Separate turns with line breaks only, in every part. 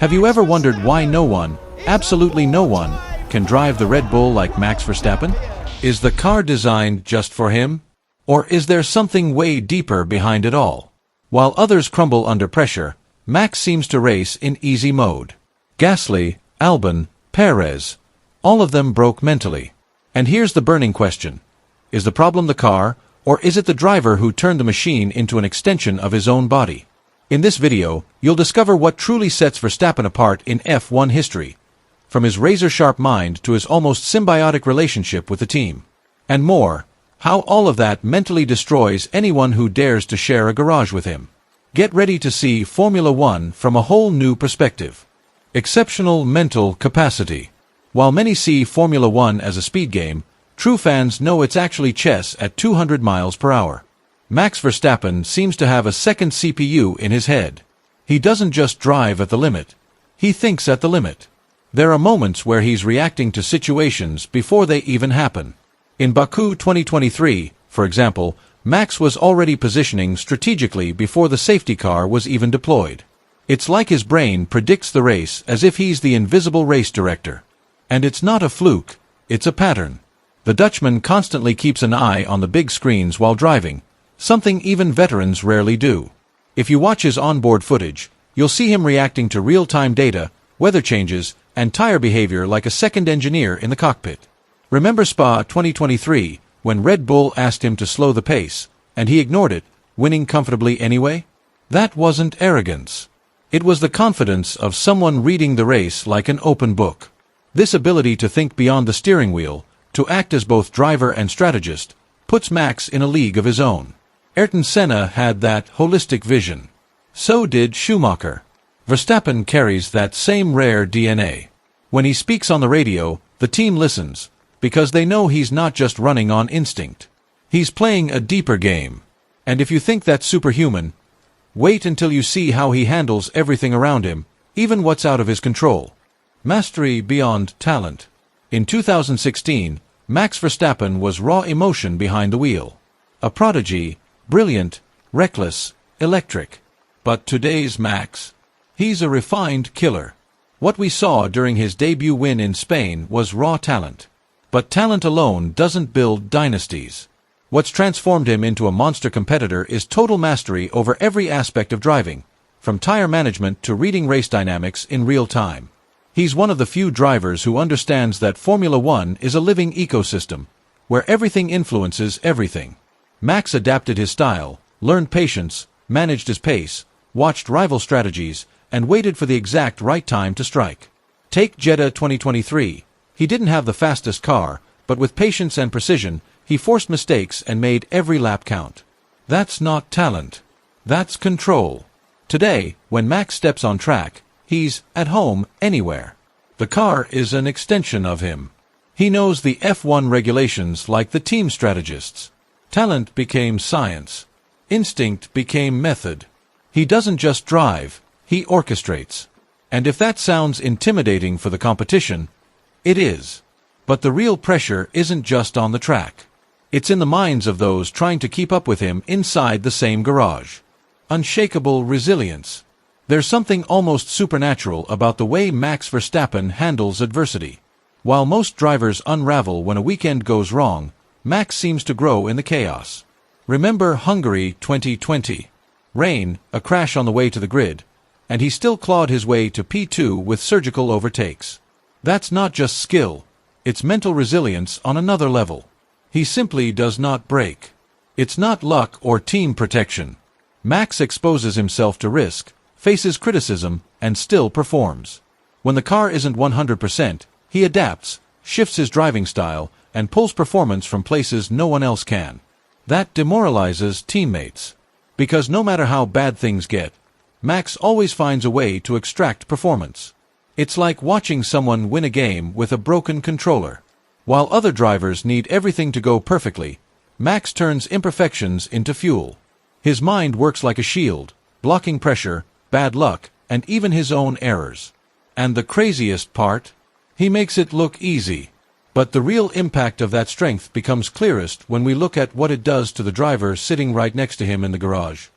Have you ever wondered why no one, absolutely no one, can drive the Red Bull like Max Verstappen? Is the car designed just for him? Or is there something way deeper behind it all? While others crumble under pressure, Max seems to race in easy mode. Gasly, Albon, Pérez, all of them broke mentally. And here's the burning question. Is the problem the car, or is it the driver who turned the machine into an extension of his own body? In this video, you'll discover what truly sets Verstappen apart in F1 history, from his razor-sharp mind to his almost symbiotic relationship with the team. And more, how all of that mentally destroys anyone who dares to share a garage with him. Get ready to see Formula One from a whole new perspective. Exceptional mental capacity. While many see Formula One as a speed game, true fans know it's actually chess at 200 miles per hour. Max Verstappen seems to have a second CPU in his head. He doesn't just drive at the limit. He thinks at the limit. There are moments where he's reacting to situations before they even happen. In Baku 2023, for example, Max was already positioning strategically before the safety car was even deployed. It's like his brain predicts the race as if he's the invisible race director. And it's not a fluke, it's a pattern. The Dutchman constantly keeps an eye on the big screens while driving, something even veterans rarely do. If you watch his onboard footage, you'll see him reacting to real-time data, weather changes, and tire behavior like a second engineer in the cockpit. Remember Spa 2023, when Red Bull asked him to slow the pace, and he ignored it, winning comfortably anyway? That wasn't arrogance. It was the confidence of someone reading the race like an open book. This ability to think beyond the steering wheel, to act as both driver and strategist, puts Max in a league of his own. Ayrton Senna had that holistic vision. So did Schumacher. Verstappen carries that same rare DNA. When he speaks on the radio, the team listens, because they know he's not just running on instinct. He's playing a deeper game. And if you think that's superhuman, wait until you see how he handles everything around him, even what's out of his control. Mastery beyond talent. In 2016, Max Verstappen was raw emotion behind the wheel. A prodigy, brilliant, reckless, electric. But today's Max? He's a refined killer. What we saw during his debut win in Spain was raw talent. But talent alone doesn't build dynasties. What's transformed him into a monster competitor is total mastery over every aspect of driving, from tire management to reading race dynamics in real time. He's one of the few drivers who understands that Formula One is a living ecosystem, where everything influences everything. Max adapted his style, learned patience, managed his pace, watched rival strategies, and waited for the exact right time to strike. Take Jeddah 2023. He didn't have the fastest car, but with patience and precision, he forced mistakes and made every lap count. That's not talent. That's control. Today, when Max steps on track, he's at home anywhere. The car is an extension of him. He knows the F1 regulations like the team strategists. Talent became science. Instinct became method. He doesn't just drive, he orchestrates. And if that sounds intimidating for the competition, it is. But the real pressure isn't just on the track. It's in the minds of those trying to keep up with him inside the same garage. Unshakable resilience. There's something almost supernatural about the way Max Verstappen handles adversity. While most drivers unravel when a weekend goes wrong, Max seems to grow in the chaos. Remember Hungary 2020. Rain, a crash on the way to the grid, and he still clawed his way to P2 with surgical overtakes. That's not just skill, it's mental resilience on another level. He simply does not break. It's not luck or team protection. Max exposes himself to risk, faces criticism, and still performs. When the car isn't 100%, he adapts, shifts his driving style, and pulls performance from places no one else can. That demoralizes teammates. Because no matter how bad things get, Max always finds a way to extract performance. It's like watching someone win a game with a broken controller. While other drivers need everything to go perfectly, Max turns imperfections into fuel. His mind works like a shield, blocking pressure, bad luck, and even his own errors. And the craziest part? He makes it look easy. But the real impact of that strength becomes clearest when we look at what it does to the driver sitting right next to him in the garage.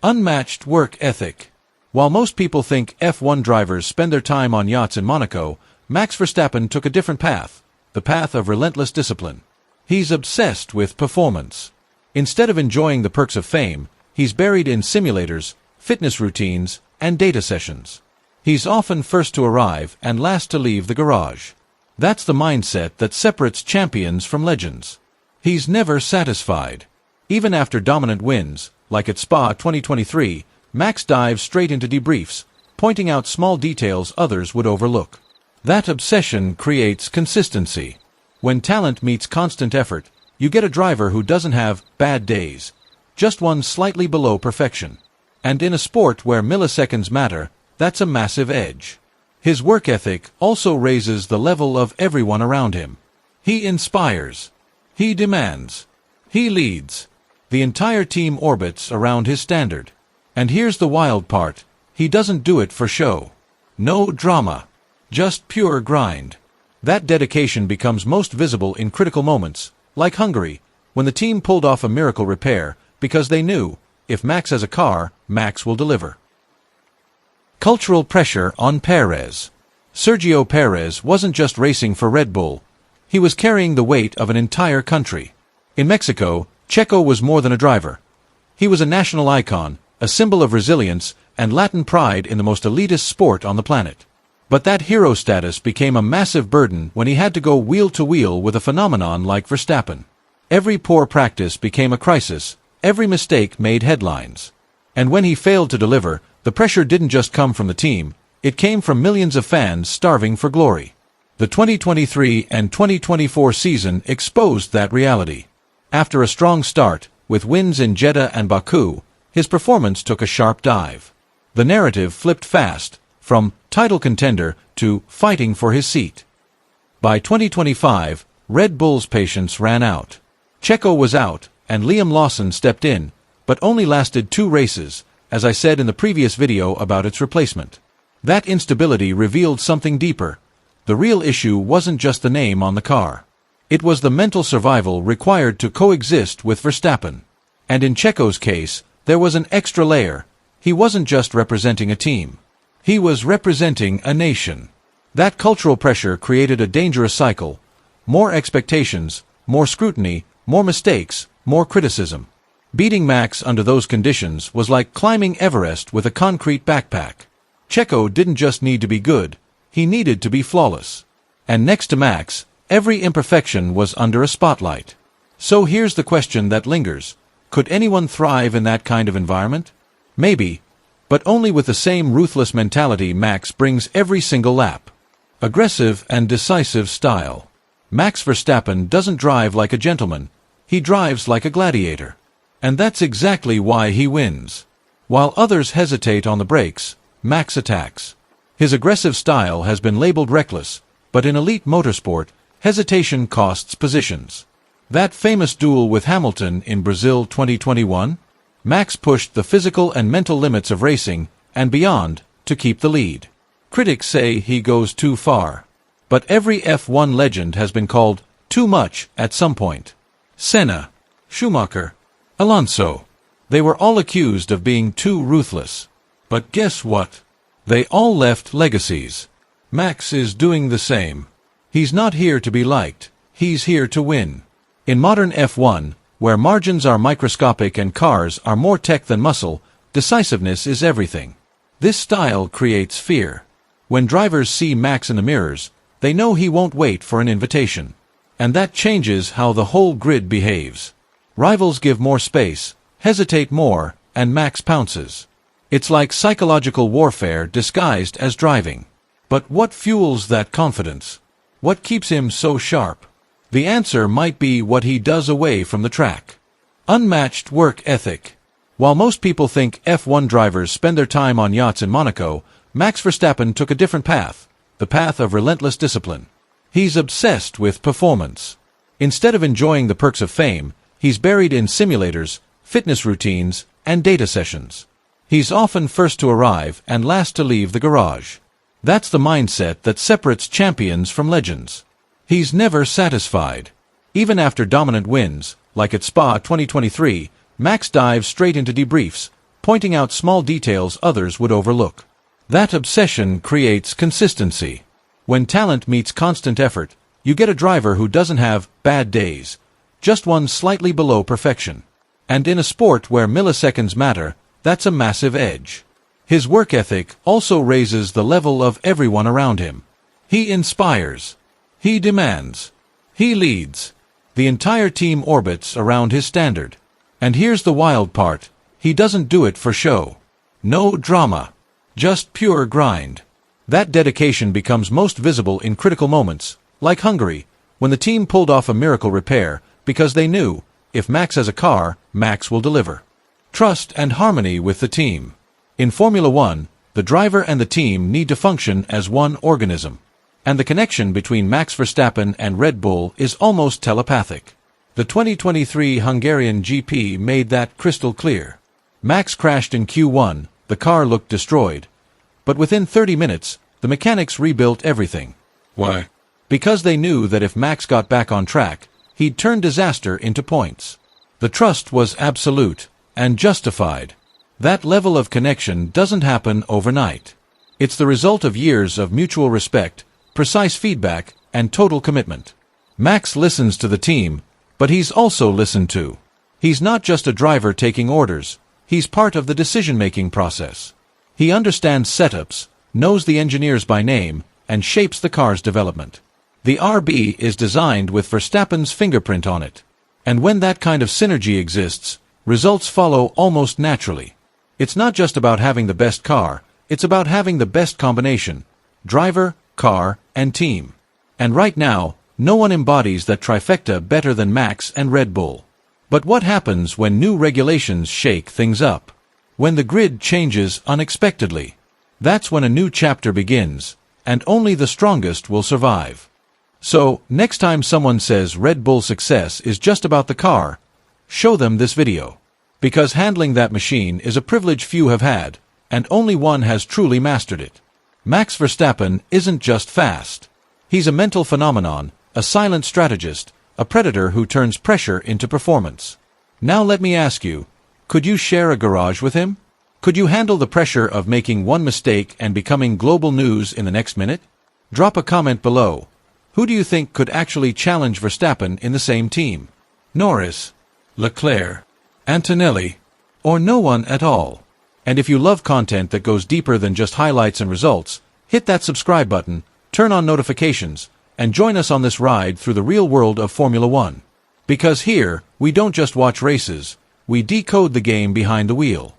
Unmatched work ethic. While most people think F1 drivers spend their time on yachts in Monaco, Max Verstappen took a different path, the path of relentless discipline. He's obsessed with performance. Instead of enjoying the perks of fame, he's buried in simulators, fitness routines, and data sessions. He's often first to arrive and last to leave the garage. That's the mindset that separates champions from legends. He's never satisfied. Even after dominant wins, like at Spa 2023, Max dives straight into debriefs, pointing out small details others would overlook. That obsession creates consistency. When talent meets constant effort, you get a driver who doesn't have bad days, just one slightly below perfection. And in a sport where milliseconds matter, that's a massive edge. His work ethic also raises the level of everyone around him. He inspires. He demands. He leads. The entire team orbits around his standard. And here's the wild part. He doesn't do it for show. No drama. Just pure grind. That dedication becomes most visible in critical moments, like Hungary, when the team pulled off a miracle repair because they knew, if Max has a car, Max will deliver. Cultural pressure on Pérez. Sergio Pérez wasn't just racing for Red Bull. He was carrying the weight of an entire country. In Mexico, Checo was more than a driver. He was a national icon, a symbol of resilience and Latin pride in the most elitist sport on the planet. But that hero status became a massive burden when he had to go wheel-to-wheel with a phenomenon like Verstappen. Every poor practice became a crisis, every mistake made headlines. And when he failed to deliver, the pressure didn't just come from the team, it came from millions of fans starving for glory. The 2023 and 2024 season exposed that reality. After a strong start, with wins in Jeddah and Baku, his performance took a sharp dive. The narrative flipped fast, from title contender to fighting for his seat. By 2025, Red Bull's patience ran out. Checo was out, and Liam Lawson stepped in, but only lasted 2 races, as I said in the previous video about its replacement. That instability revealed something deeper. The real issue wasn't just the name on the car. It was the mental survival required to coexist with Verstappen. And in Checo's case, there was an extra layer. He wasn't just representing a team. He was representing a nation. That cultural pressure created a dangerous cycle. More expectations, more scrutiny, more mistakes, more criticism. Beating Max under those conditions was like climbing Everest with a concrete backpack. Checo didn't just need to be good, he needed to be flawless. And next to Max, every imperfection was under a spotlight. So here's the question that lingers. Could anyone thrive in that kind of environment? Maybe, but only with the same ruthless mentality Max brings every single lap. Aggressive and decisive style. Max Verstappen doesn't drive like a gentleman, he drives like a gladiator. And that's exactly why he wins. While others hesitate on the brakes, Max attacks. His aggressive style has been labeled reckless, but in elite motorsport, hesitation costs positions. That famous duel with Hamilton in Brazil 2021? Max pushed the physical and mental limits of racing, and beyond, to keep the lead. Critics say he goes too far. But every F1 legend has been called too much at some point. Senna, Schumacher, Alonso. They were all accused of being too ruthless. But guess what? They all left legacies. Max is doing the same. He's not here to be liked, he's here to win. In modern F1, where margins are microscopic and cars are more tech than muscle, decisiveness is everything. This style creates fear. When drivers see Max in the mirrors, they know he won't wait for an invitation. And that changes how the whole grid behaves. Rivals give more space, hesitate more, and Max pounces. It's like psychological warfare disguised as driving. But what fuels that confidence? What keeps him so sharp? The answer might be what he does away from the track. Unmatched work ethic. While most people think F1 drivers spend their time on yachts in Monaco, Max Verstappen took a different path, the path of relentless discipline. He's obsessed with performance. Instead of enjoying the perks of fame, he's buried in simulators, fitness routines, and data sessions. He's often first to arrive and last to leave the garage. That's the mindset that separates champions from legends. He's never satisfied. Even after dominant wins, like at Spa 2023, Max dives straight into debriefs, pointing out small details others would overlook. That obsession creates consistency. When talent meets constant effort, you get a driver who doesn't have bad days, just one slightly below perfection. And in a sport where milliseconds matter, that's a massive edge. His work ethic also raises the level of everyone around him. He inspires. He demands. He leads. The entire team orbits around his standard. And here's the wild part. He doesn't do it for show. No drama. Just pure grind. That dedication becomes most visible in critical moments, like Hungary, when the team pulled off a miracle repair because they knew, if Max has a car, Max will deliver. Trust and harmony with the team. In Formula One, the driver and the team need to function as one organism. And the connection between Max Verstappen and Red Bull is almost telepathic. The 2023 Hungarian GP made that crystal clear. Max crashed in Q1, the car looked destroyed. But within 30 minutes, the mechanics rebuilt everything.
Why?
Because they knew that if Max got back on track, he'd turn disaster into points. The trust was absolute and justified. That level of connection doesn't happen overnight. It's the result of years of mutual respect, precise feedback, and total commitment. Max listens to the team, but he's also listened to. He's not just a driver taking orders, he's part of the decision-making process. He understands setups, knows the engineers by name, and shapes the car's development. The RB is designed with Verstappen's fingerprint on it. And when that kind of synergy exists, results follow almost naturally. It's not just about having the best car, it's about having the best combination: driver, car, and team. And right now, no one embodies that trifecta better than Max and Red Bull. But what happens when new regulations shake things up? When the grid changes unexpectedly? That's when a new chapter begins, and only the strongest will survive. So, next time someone says Red Bull success is just about the car, show them this video. Because handling that machine is a privilege few have had, and only one has truly mastered it. Max Verstappen isn't just fast. He's a mental phenomenon, a silent strategist, a predator who turns pressure into performance. Now let me ask you, could you share a garage with him? Could you handle the pressure of making one mistake and becoming global news in the next minute? Drop a comment below. Who do you think could actually challenge Verstappen in the same team? Norris, Leclerc, Antonelli, or no one at all? And if you love content that goes deeper than just highlights and results, hit that subscribe button, turn on notifications, and join us on this ride through the real world of Formula One. Because here, we don't just watch races, we decode the game behind the wheel.